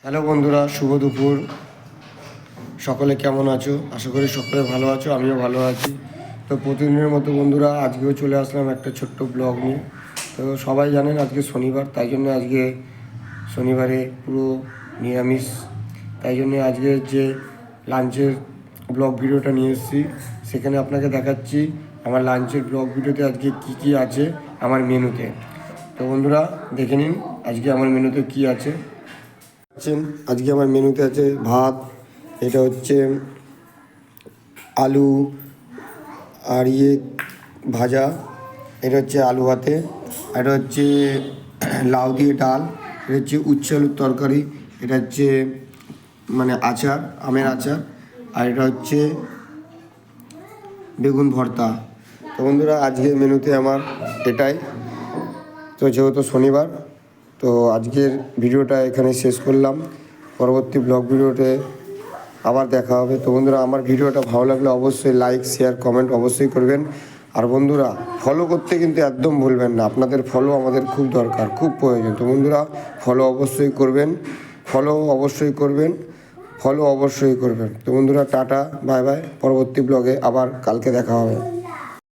Hello বন্ধুরা, শুভ দুপুর। সকলে কেমন আছো? আশা করি সকলে ভালো আছো, আমিও ভালো আছি। তো প্রতিদিনের মতো বন্ধুরা আজকেও চলে আসলাম একটা ছোট্ট ব্লগ নিয়ে। তো সবাই জানেন আজকে শনিবার, তাই জন্য আজকে শনিবারে পুরো নিরামিষ। তাই জন্য আজকে যে লাঞ্চের ব্লগ ভিডিওটা নিয়ে এসেছি, সেখানে আপনাকে দেখাচ্ছি আমার লাঞ্চের ব্লগ ভিডিওতে আজকে কি কি আছে আমার মেনুতে। তো বন্ধুরা দেখে নিন আজকে আমার মেনুতে কি আছে। আজকে আমার মেনুতে আছে ভাত, এটা হচ্ছে আলু আর ভাজা, এটা হচ্ছে আলু ভাতে, এটা হচ্ছে লাউ দিয়ে ডাল, এটা হচ্ছে উচ্ছে আলুর তরকারি, এটা হচ্ছে আচার, আমের আচার, আর এটা হচ্ছে বেগুন ভর্তা। তো বন্ধুরা আজকের মেনুতে আমার এটাই। তো যেহেতু শনিবার, তো আজকের ভিডিওটা এখানে শেষ করলাম। পরবর্তী ব্লগ ভিডিওতে আবার দেখা হবে। তো বন্ধুরা আমার ভিডিওটা ভালো লাগলে অবশ্যই লাইক, শেয়ার, কমেন্ট অবশ্যই করবেন। আর বন্ধুরা ফলো করতে কিন্তু একদম ভুলবেন না, আপনাদের ফলো আমাদের খুব দরকার, খুব প্রয়োজন। তো বন্ধুরা ফলো অবশ্যই করবেন, ফলো অবশ্যই করবেন, ফলো অবশ্যই করবেন। তো বন্ধুরা টাটা, বাই বাই। পরবর্তী ব্লগে আবার কালকে দেখা হবে।